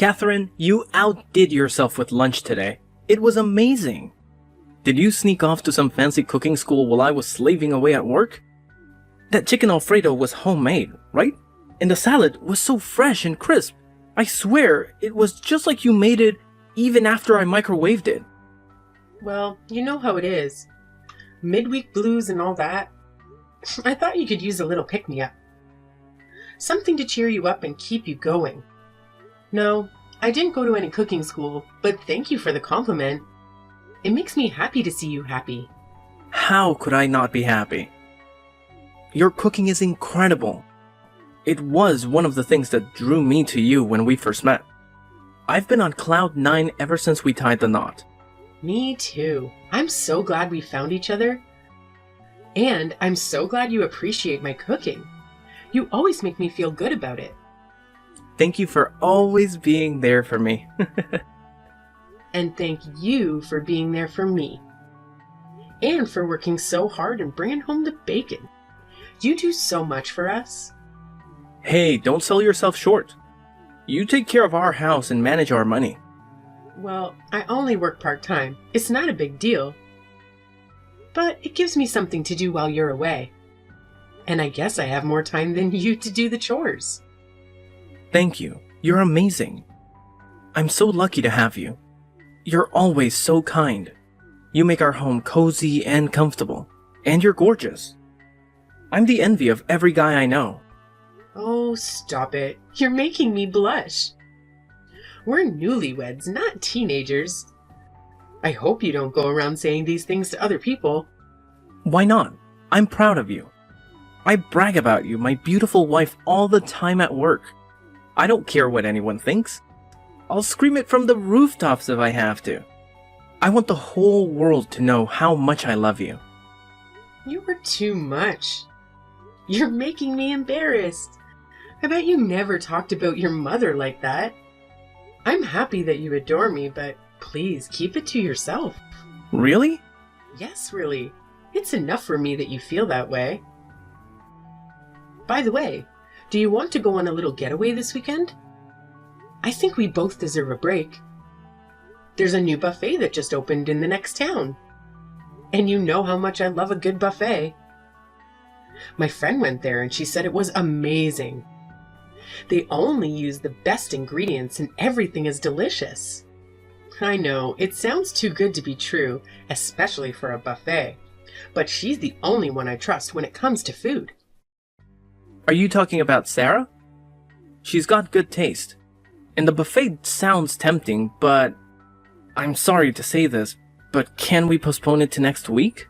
Catherine, you outdid yourself with lunch today. It was amazing. Did you sneak off to some fancy cooking school while I was slaving away at work? That chicken Alfredo was homemade, right? And the salad was so fresh and crisp. I swear, it was just like you made it even after I microwaved it. Well, you know how it is. Midweek blues and all that. I thought you could use a little pick-me-up. Something to cheer you up and keep you going. No, I didn't go to any cooking school, but thank you for the compliment. It makes me happy to see you happy. How could I not be happy? Your cooking is incredible. It was one of the things that drew me to you when we first met. I've been on cloud 9 ever since we tied the knot. Me too. I'm so glad we found each other. And I'm so glad you appreciate my cooking. You always make me feel good about it. Thank you for always being there for me. And thank you for being there for me. And for working so hard and bringing home the bacon. You do so much for us. Hey, don't sell yourself short. You take care of our house and manage our money. Well, I only work part-time. It's not a big deal. But it gives me something to do while you're away. And I guess I have more time than you to do the chores. Thank you. You're amazing. I'm so lucky to have you. You're always so kind. You make our home cozy and comfortable. And you're gorgeous. I'm the envy of every guy I know. Oh, stop it. You're making me blush. We're newlyweds, not teenagers. I hope you don't go around saying these things to other people. Why not? I'm proud of you. I brag about you, my beautiful wife, all the time at work. I don't care what anyone thinks. I'll scream it from the rooftops if I have to. I want the whole world to know how much I love you. You are too much. You're making me embarrassed. I bet you never talked about your mother like that. I'm happy that you adore me, but please keep it to yourself. Really? Yes, really. It's enough for me that you feel that way. By the way, do you want to go on a little getaway this weekend? I think we both deserve a break. There's a new buffet that just opened in the next town. And you know how much I love a good buffet. My friend went there and she said it was amazing. They only use the best ingredients and everything is delicious. I know, it sounds too good to be true, especially for a buffet. But she's the only one I trust when it comes to food. Are you talking about Sarah? She's got good taste. And the buffet sounds tempting, but I'm sorry to say this, but can we postpone it to next week?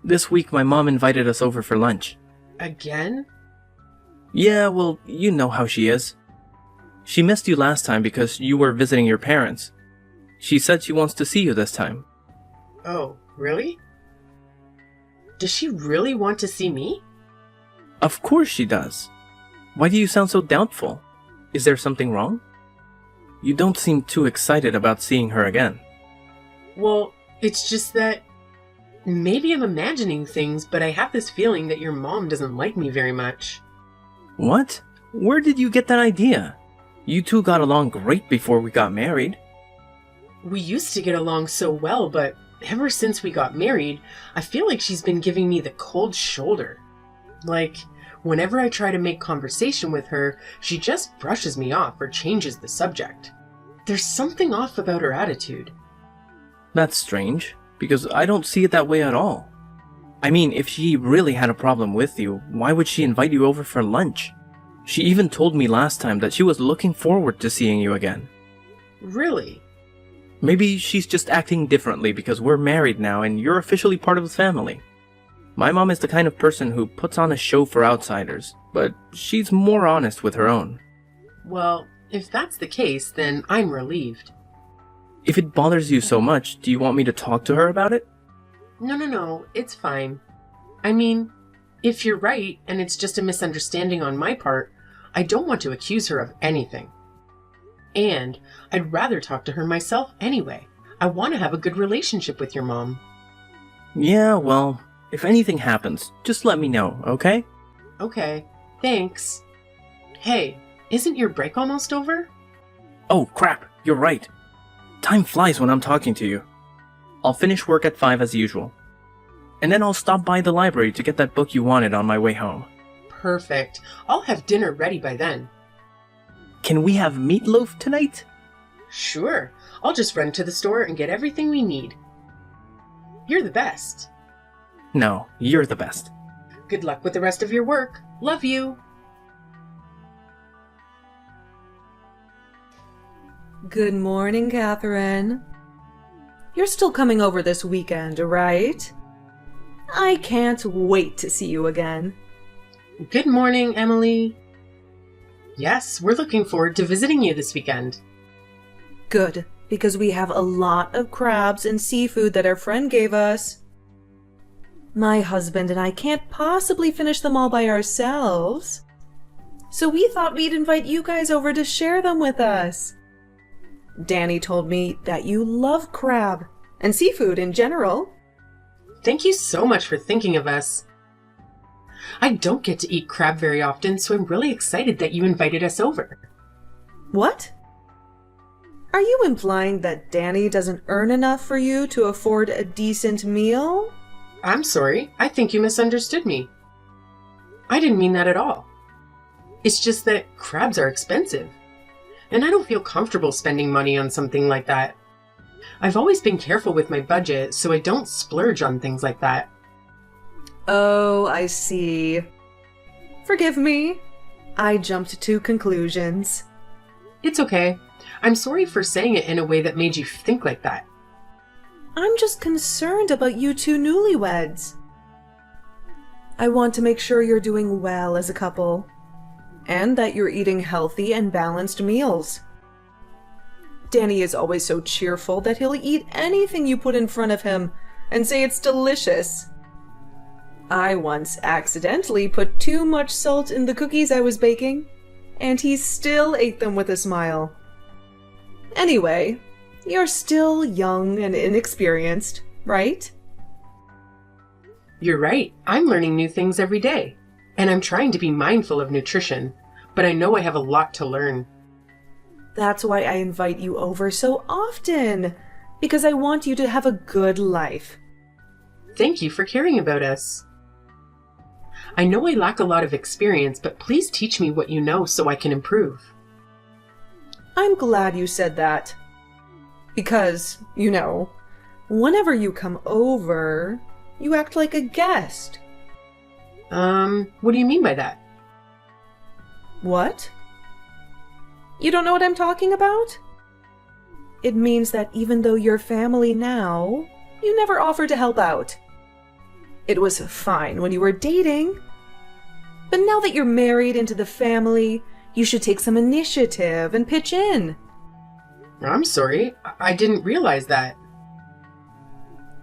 This week my mom invited us over for lunch. Again? Yeah, well, you know how she is. She missed you last time because you were visiting your parents. She said she wants to see you this time. Oh, really? Does she really want to see me? Of course she does. Why do you sound so doubtful? Is there something wrong? You don't seem too excited about seeing her again. Well, it's just that maybe I'm imagining things, but I have this feeling that your mom doesn't like me very much. What? Where did you get that idea? You two got along great before we got married. We used to get along so well, but ever since we got married, I feel like she's been giving me the cold shoulder. Like, whenever I try to make conversation with her, she just brushes me off or changes the subject. There's something off about her attitude. That's strange, because I don't see it that way at all. I mean, if she really had a problem with you, why would she invite you over for lunch? She even told me last time that she was looking forward to seeing you again. Really? Maybe she's just acting differently because we're married now and you're officially part of the family. My mom is the kind of person who puts on a show for outsiders, but she's more honest with her own. Well, if that's the case, then I'm relieved. If it bothers you so much, do you want me to talk to her about it? No, it's fine. I mean, if you're right and it's just a misunderstanding on my part, I don't want to accuse her of anything. And I'd rather talk to her myself anyway. I want to have a good relationship with your mom. Yeah, well, if anything happens, just let me know, okay? Okay, thanks. Hey, isn't your break almost over? Oh, crap, you're right. Time flies when I'm talking to you. I'll finish work at 5 as usual. And then I'll stop by the library to get that book you wanted on my way home. Perfect. I'll have dinner ready by then. Can we have meatloaf tonight? Sure. I'll just run to the store and get everything we need. You're the best. No, you're the best. Good luck with the rest of your work. Love you. Good morning, Catherine. You're still coming over this weekend, right? I can't wait to see you again. Good morning, Emily. Yes, we're looking forward to visiting you this weekend. Good, because we have a lot of crabs and seafood that our friend gave us. My husband and I can't possibly finish them all by ourselves. So we thought we'd invite you guys over to share them with us. Danny told me that you love crab and seafood in general. Thank you so much for thinking of us. I don't get to eat crab very often, so I'm really excited that you invited us over. What? Are you implying that Danny doesn't earn enough for you to afford a decent meal? I'm sorry. I think you misunderstood me. I didn't mean that at all. It's just that crabs are expensive, and I don't feel comfortable spending money on something like that. I've always been careful with my budget, so I don't splurge on things like that. Oh, I see. Forgive me. I jumped to conclusions. It's okay. I'm sorry for saying it in a way that made you think like that. I'm just concerned about you two newlyweds. I want to make sure you're doing well as a couple, and that you're eating healthy and balanced meals. Danny is always so cheerful that he'll eat anything you put in front of him and say it's delicious. I once accidentally put too much salt in the cookies I was baking, and he still ate them with a smile. Anyway, you're still young and inexperienced, right? You're right. I'm learning new things every day, and I'm trying to be mindful of nutrition, but I know I have a lot to learn. That's why I invite you over so often, because I want you to have a good life. Thank you for caring about us. I know I lack a lot of experience, but please teach me what you know so I can improve. I'm glad you said that. Because, whenever you come over, you act like a guest. What do you mean by that? What? You don't know what I'm talking about? It means that even though you're family now, you never offered to help out. It was fine when you were dating. But now that you're married into the family, you should take some initiative and pitch in. I'm sorry. I didn't realize that.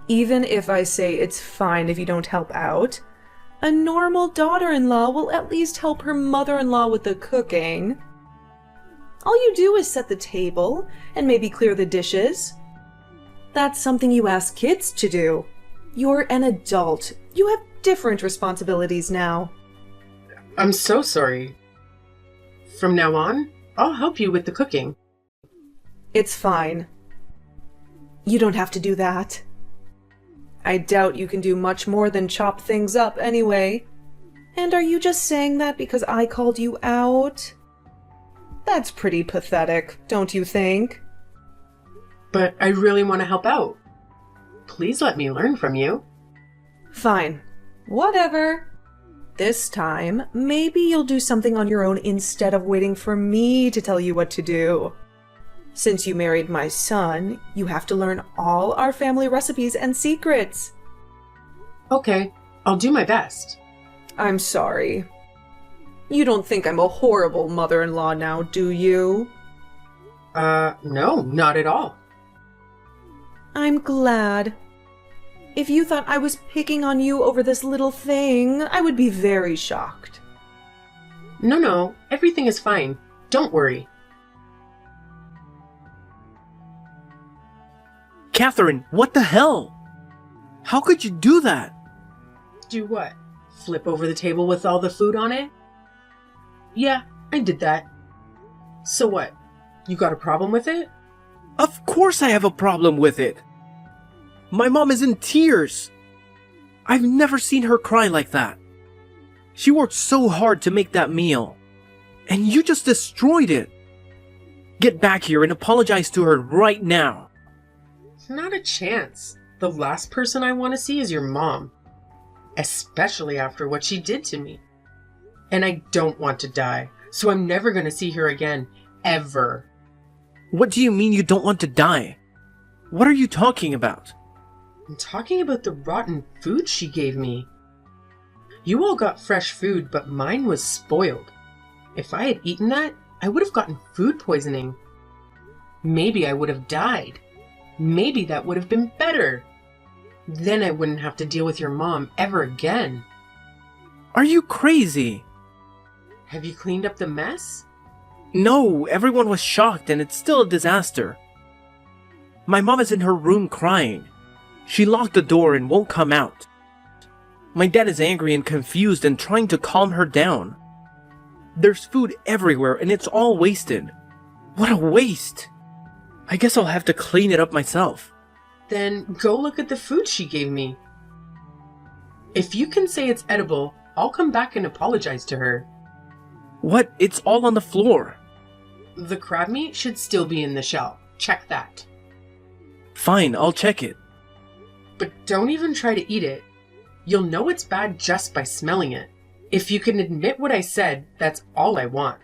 Even if I say it's fine if you don't help out, a normal daughter-in-law will at least help her mother-in-law with the cooking. All you do is set the table and maybe clear the dishes. That's something you ask kids to do. You're an adult. You have different responsibilities now. I'm so sorry. From now on, I'll help you with the cooking. It's fine. You don't have to do that. I doubt you can do much more than chop things up anyway. And are you just saying that because I called you out? That's pretty pathetic, don't you think? But I really want to help out. Please let me learn from you. Fine. Whatever. This time, maybe you'll do something on your own instead of waiting for me to tell you what to do. Since you married my son, you have to learn all our family recipes and secrets. Okay, I'll do my best. I'm sorry. You don't think I'm a horrible mother-in-law now, do you? No, not at all. I'm glad. If you thought I was picking on you over this little thing, I would be very shocked. No, everything is fine. Don't worry. Catherine, what the hell? How could you do that? Do what? Flip over the table with all the food on it? Yeah, I did that. So what? You got a problem with it? Of course I have a problem with it. My mom is in tears. I've never seen her cry like that. She worked so hard to make that meal, and you just destroyed it. Get back here and apologize to her right now. Not a chance. The last person I want to see is your mom. Especially after what she did to me. And I don't want to die, so I'm never going to see her again, ever. What do you mean you don't want to die? What are you talking about? I'm talking about the rotten food she gave me. You all got fresh food, but mine was spoiled. If I had eaten that, I would have gotten food poisoning. Maybe I would have died. Maybe that would have been better. Then I wouldn't have to deal with your mom ever again. Are you crazy? Have you cleaned up the mess? No, everyone was shocked and it's still a disaster. My mom is in her room crying. She locked the door and won't come out. My dad is angry and confused and trying to calm her down. There's food everywhere and it's all wasted. What a waste! I guess I'll have to clean it up myself. Then go look at the food she gave me. If you can say it's edible, I'll come back and apologize to her. What? It's all on the floor. The crab meat should still be in the shell. Check that. Fine, I'll check it. But don't even try to eat it. You'll know it's bad just by smelling it. If you can admit what I said, that's all I want.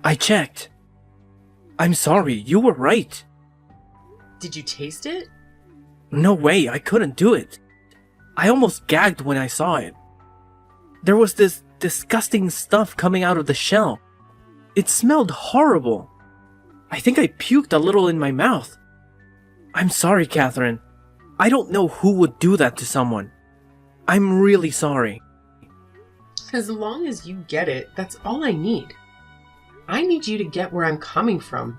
I checked. I'm sorry, you were right. Did you taste it? No way, I couldn't do it. I almost gagged when I saw it. There was this disgusting stuff coming out of the shell. It smelled horrible. I think I puked a little in my mouth. I'm sorry, Catherine. I don't know who would do that to someone. I'm really sorry. As long as you get it, that's all I need. I need you to get where I'm coming from.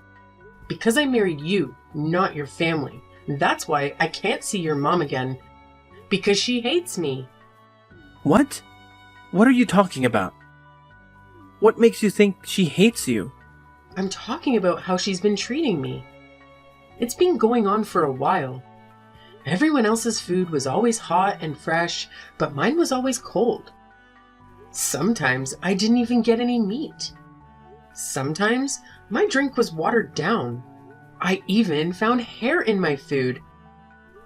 Because I married you, not your family. That's why I can't see your mom again. Because she hates me. What? What are you talking about? What makes you think she hates you? I'm talking about how she's been treating me. It's been going on for a while. Everyone else's food was always hot and fresh, but mine was always cold. Sometimes I didn't even get any meat. Sometimes my drink was watered down. I even found hair in my food.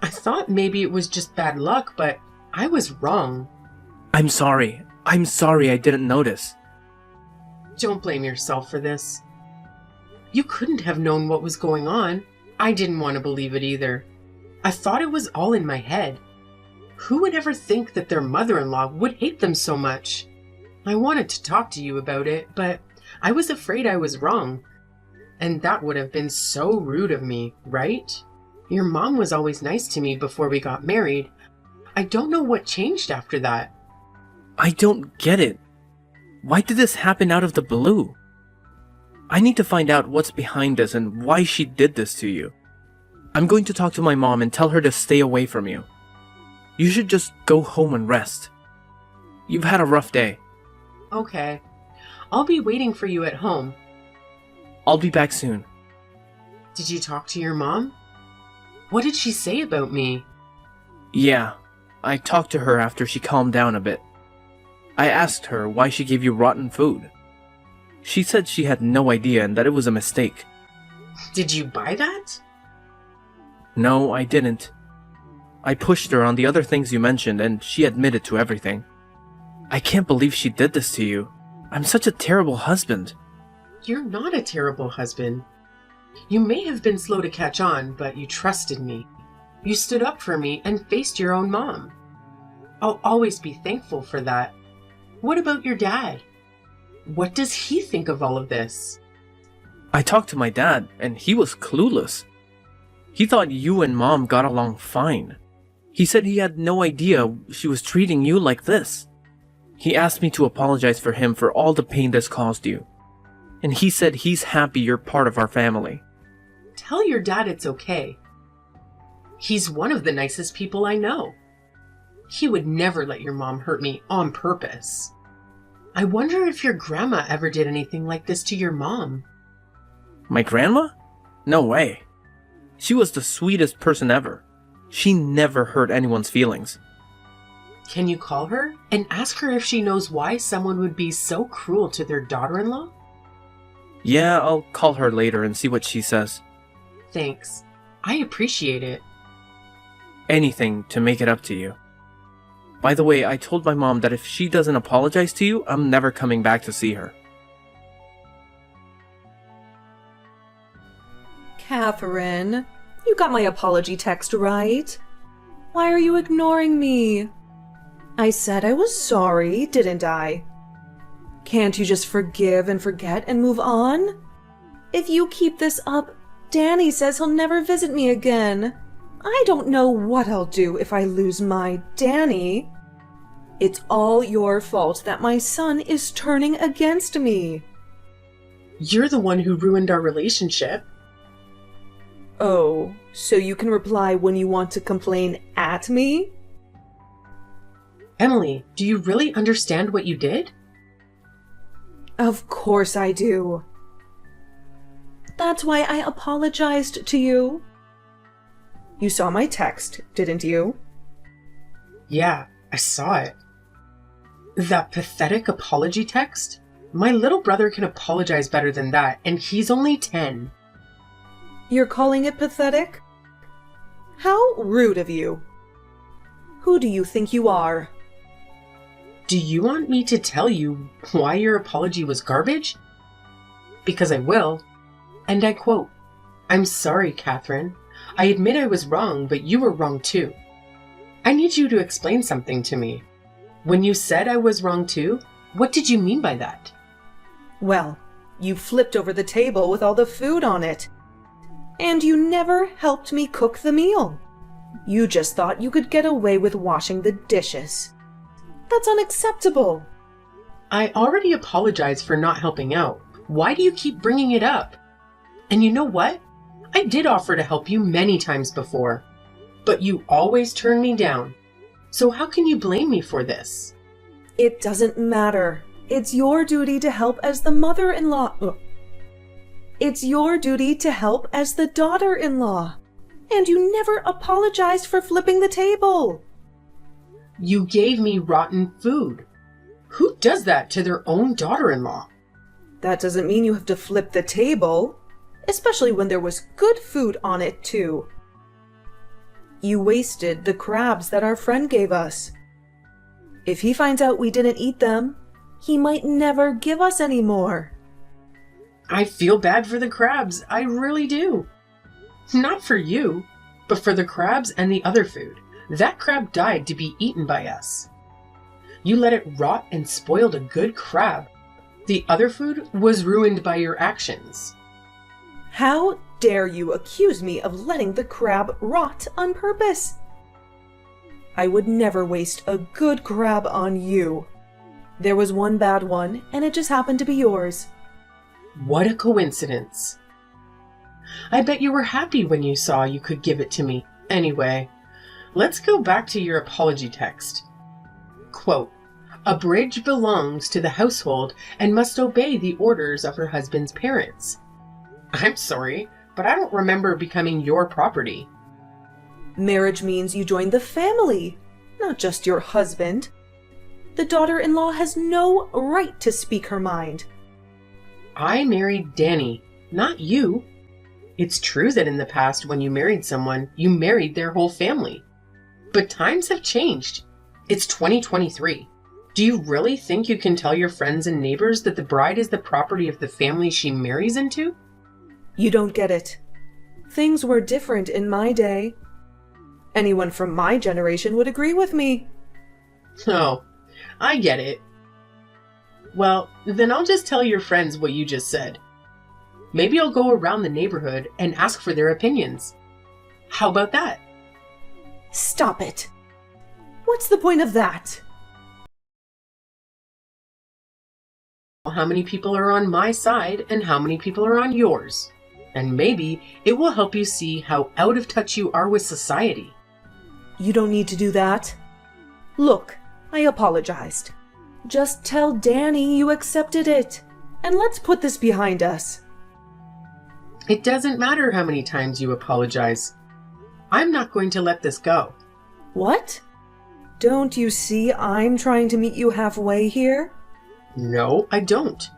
I thought maybe it was just bad luck, but I was wrong. I'm sorry. I'm sorry I didn't notice. Don't blame yourself for this. You couldn't have known what was going on. I didn't want to believe it either. I thought it was all in my head. Who would ever think that their mother-in-law would hate them so much? I wanted to talk to you about it, but I was afraid I was wrong. And that would have been so rude of me, right? Your mom was always nice to me before we got married. I don't know what changed after that. I don't get it. Why did this happen out of the blue? I need to find out what's behind this and why she did this to you. I'm going to talk to my mom and tell her to stay away from you. You should just go home and rest. You've had a rough day. Okay. I'll be waiting for you at home. I'll be back soon. Did you talk to your mom? What did she say about me? Yeah, I talked to her after she calmed down a bit. I asked her why she gave you rotten food. She said she had no idea and that it was a mistake. Did you buy that? No, I didn't. I pushed her on the other things you mentioned and she admitted to everything. I can't believe she did this to you. I'm such a terrible husband. You're not a terrible husband. You may have been slow to catch on, but you trusted me. You stood up for me and faced your own mom. I'll always be thankful for that. What about your dad? What does he think of all of this? I talked to my dad and he was clueless. He thought you and mom got along fine. He said he had no idea she was treating you like this. He asked me to apologize for him for all the pain this caused you. And he said he's happy you're part of our family. Tell your dad it's okay. He's one of the nicest people I know. He would never let your mom hurt me on purpose. I wonder if your grandma ever did anything like this to your mom. My grandma? No way. She was the sweetest person ever. She never hurt anyone's feelings. Can you call her and ask her if she knows why someone would be so cruel to their daughter-in-law? Yeah, I'll call her later and see what she says. Thanks. I appreciate it. Anything to make it up to you. By the way, I told my mom that if she doesn't apologize to you, I'm never coming back to see her. Catherine, you got my apology text right. Why are you ignoring me? I said I was sorry, didn't I? Can't you just forgive and forget and move on? If you keep this up, Danny says he'll never visit me again. I don't know what I'll do if I lose my Danny. It's all your fault that my son is turning against me. You're the one who ruined our relationship. Oh, so you can reply when you want to complain at me? Emily, do you really understand what you did? Of course I do. That's why I apologized to you. You saw my text, didn't you? Yeah, I saw it. That pathetic apology text? My little brother can apologize better than that, and he's only 10. You're calling it pathetic? How rude of you. Who do you think you are? Do you want me to tell you why your apology was garbage? Because I will. And I quote, "I'm sorry, Catherine. I admit I was wrong, but you were wrong too. I need you to explain something to me. When you said I was wrong too, what did you mean by that?" Well, you flipped over the table with all the food on it. And you never helped me cook the meal. You just thought you could get away with washing the dishes. That's unacceptable. I already apologized for not helping out. Why do you keep bringing it up? And you know what? I did offer to help you many times before, but you always turn me down. So how can you blame me for this? It doesn't matter. It's your duty to help as the mother-in-law. It's your duty to help as the daughter-in-law. And you never apologized for flipping the table. You gave me rotten food. Who does that to their own daughter-in-law? That doesn't mean you have to flip the table, especially when there was good food on it too. You wasted the crabs that our friend gave us. If he finds out we didn't eat them, he might never give us any more. I feel bad for the crabs, I really do. Not for you, but for the crabs and the other food. That crab died to be eaten by us. You let it rot and spoiled a good crab. The other food was ruined by your actions. How dare you accuse me of letting the crab rot on purpose? I would never waste a good crab on you. There was one bad one, and it just happened to be yours. What a coincidence. I bet you were happy when you saw you could give it to me. Anyway, let's go back to your apology text. Quote, "A bridge belongs to the household and must obey the orders of her husband's parents." I'm sorry, but I don't remember becoming your property. Marriage means you join the family, not just your husband. The daughter-in-law has no right to speak her mind. I married Danny, not you. It's true that in the past, when you married someone, you married their whole family. But times have changed. It's 2023. Do you really think you can tell your friends and neighbors that the bride is the property of the family she marries into? You don't get it. Things were different in my day. Anyone from my generation would agree with me. Oh, I get it. Well, then I'll just tell your friends what you just said. Maybe I'll go around the neighborhood and ask for their opinions. How about that? Stop it. What's the point of that? How many people are on my side and how many people are on yours? And maybe it will help you see how out of touch you are with society. You don't need to do that. Look, I apologized. Just tell Danny you accepted it, and let's put this behind us. It doesn't matter how many times you apologize. I'm not going to let this go. What? Don't you see I'm trying to meet you halfway here? No, I don't.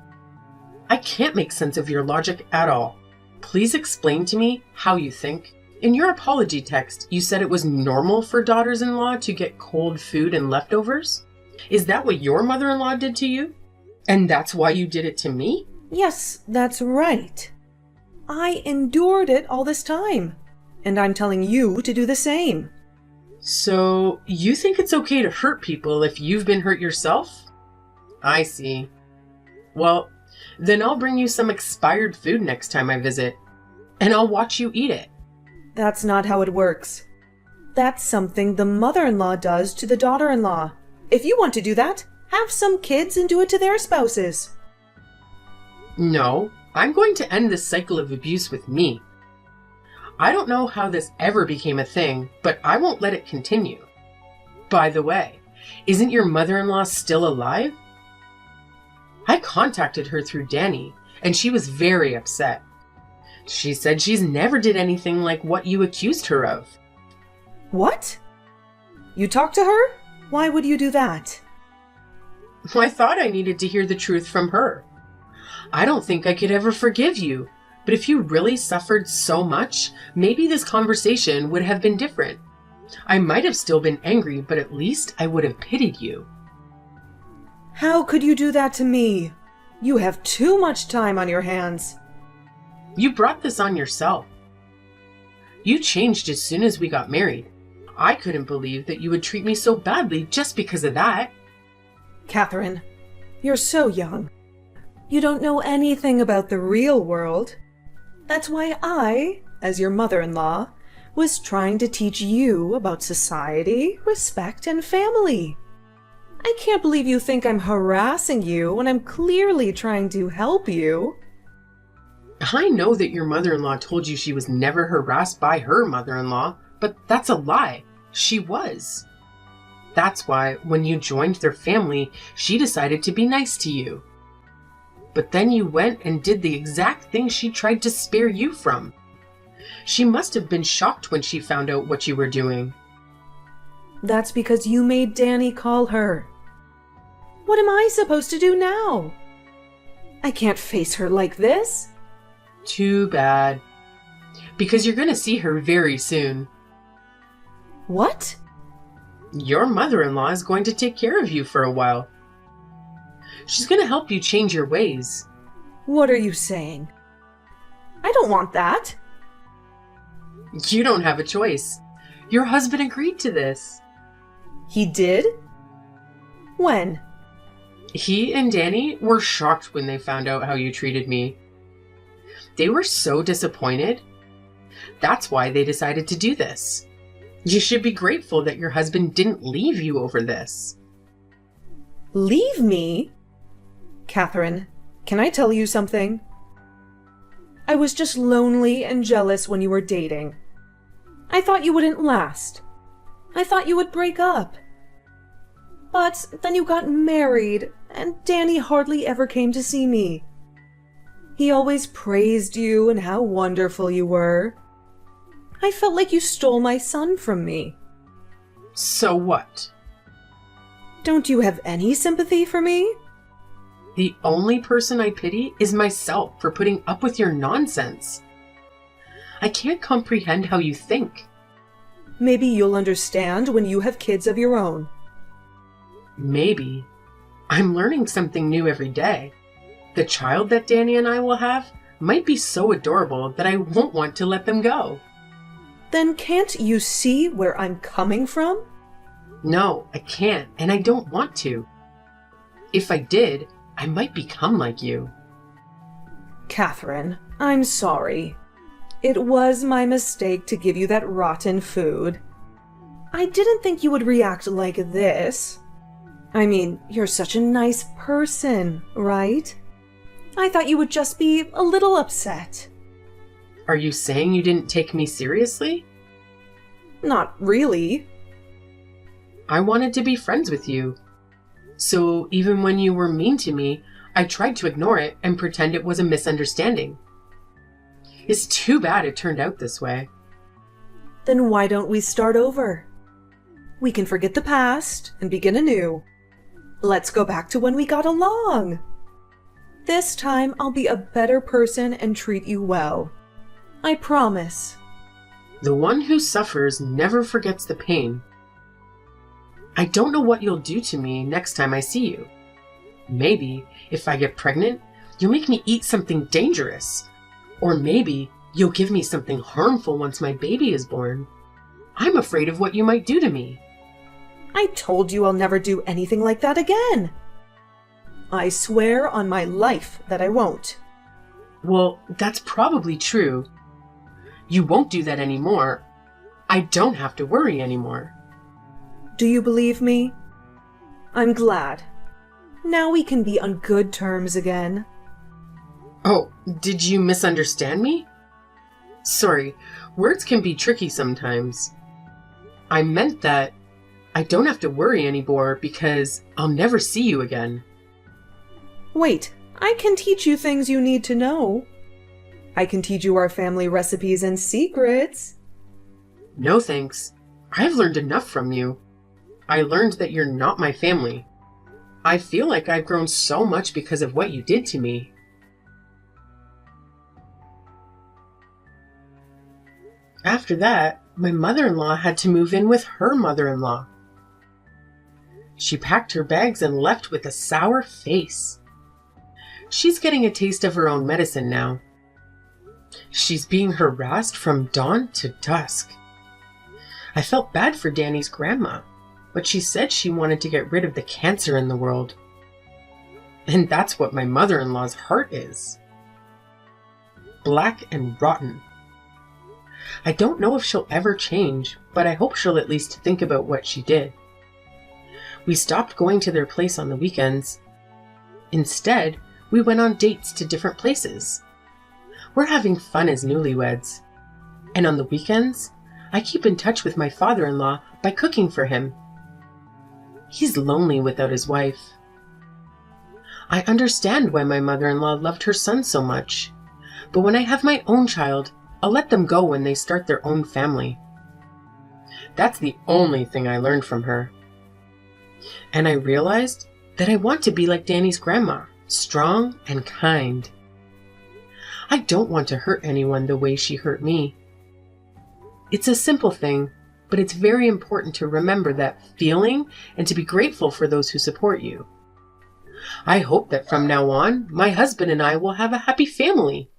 I can't make sense of your logic at all. Please explain to me how you think. In your apology text, you said it was normal for daughters-in-law to get cold food and leftovers? Is that what your mother-in-law did to you? And that's why you did it to me? Yes, that's right. I endured it all this time, and I'm telling you to do the same. So, you think it's okay to hurt people if you've been hurt yourself? I see. Well, then I'll bring you some expired food next time I visit, and I'll watch you eat it. That's not how it works. That's something the mother-in-law does to the daughter-in-law. If you want to do that, have some kids and do it to their spouses. No, I'm going to end this cycle of abuse with me. I don't know how this ever became a thing, but I won't let it continue. By the way, isn't your mother-in-law still alive? I contacted her through Danny, and she was very upset. She said she's never did anything like what you accused her of. What? You talked to her? Why would you do that? I thought I needed to hear the truth from her. I don't think I could ever forgive you, but if you really suffered so much, maybe this conversation would have been different. I might have still been angry, but at least I would have pitied you. How could you do that to me? You have too much time on your hands. You brought this on yourself. You changed as soon as we got married. I couldn't believe that you would treat me so badly just because of that. Catherine, you're so young. You don't know anything about the real world. That's why I, as your mother-in-law, was trying to teach you about society, respect, and family. I can't believe you think I'm harassing you when I'm clearly trying to help you. I know that your mother-in-law told you she was never harassed by her mother-in-law, but that's a lie. She was. That's why, when you joined their family, she decided to be nice to you. But then you went and did the exact thing she tried to spare you from. She must have been shocked when she found out what you were doing. That's because you made Danny call her. What am I supposed to do now? I can't face her like this. Too bad. Because you're going to see her very soon. What? Your mother-in-law is going to take care of you for a while. She's going to help you change your ways. What are you saying? I don't want that. You don't have a choice. Your husband agreed to this. He did? When? He and Danny were shocked when they found out how you treated me. They were so disappointed. That's why they decided to do this. You should be grateful that your husband didn't leave you over this. Leave me? Catherine, can I tell you something? I was just lonely and jealous when you were dating. I thought you wouldn't last. I thought you would break up. But then you got married, and Danny hardly ever came to see me. He always praised you and how wonderful you were. I felt like you stole my son from me. So what? Don't you have any sympathy for me? The only person I pity is myself for putting up with your nonsense. I can't comprehend how you think. Maybe you'll understand when you have kids of your own. Maybe. I'm learning something new every day. The child that Danny and I will have might be so adorable that I won't want to let them go. Then can't you see where I'm coming from? No, I can't, and I don't want to. If I did, I might become like you. Catherine, I'm sorry. It was my mistake to give you that rotten food. I didn't think you would react like this. I mean, you're such a nice person, right? I thought you would just be a little upset. Are you saying you didn't take me seriously? Not really. I wanted to be friends with you. So even when you were mean to me, I tried to ignore it and pretend it was a misunderstanding. It's too bad it turned out this way. Then why don't we start over? We can forget the past and begin anew. Let's go back to when we got along. This time I'll be a better person and treat you well. I promise. The one who suffers never forgets the pain. I don't know what you'll do to me next time I see you. Maybe, if I get pregnant, you'll make me eat something dangerous. Or maybe you'll give me something harmful once my baby is born. I'm afraid of what you might do to me. I told you I'll never do anything like that again. I swear on my life that I won't. Well, that's probably true. You won't do that anymore. I don't have to worry anymore. Do you believe me? I'm glad. Now we can be on good terms again. Oh, did you misunderstand me? Sorry, words can be tricky sometimes. I meant that I don't have to worry anymore because I'll never see you again. Wait, I can teach you things you need to know. I can teach you our family recipes and secrets. No thanks. I've learned enough from you. I learned that you're not my family. I feel like I've grown so much because of what you did to me. After that, my mother-in-law had to move in with her mother-in-law. She packed her bags and left with a sour face. She's getting a taste of her own medicine now. She's being harassed from dawn to dusk. I felt bad for Danny's grandma, but she said she wanted to get rid of the cancer in the world. And that's what my mother-in-law's heart is. Black and rotten. I don't know if she'll ever change, but I hope she'll at least think about what she did. We stopped going to their place on the weekends. Instead, we went on dates to different places. We're having fun as newlyweds. And on the weekends, I keep in touch with my father-in-law by cooking for him. He's lonely without his wife. I understand why my mother-in-law loved her son so much, but when I have my own child, I'll let them go when they start their own family. That's the only thing I learned from her. And I realized that I want to be like Danny's grandma, strong and kind. I don't want to hurt anyone the way she hurt me. It's a simple thing, but it's very important to remember that feeling and to be grateful for those who support you. I hope that from now on, my husband and I will have a happy family.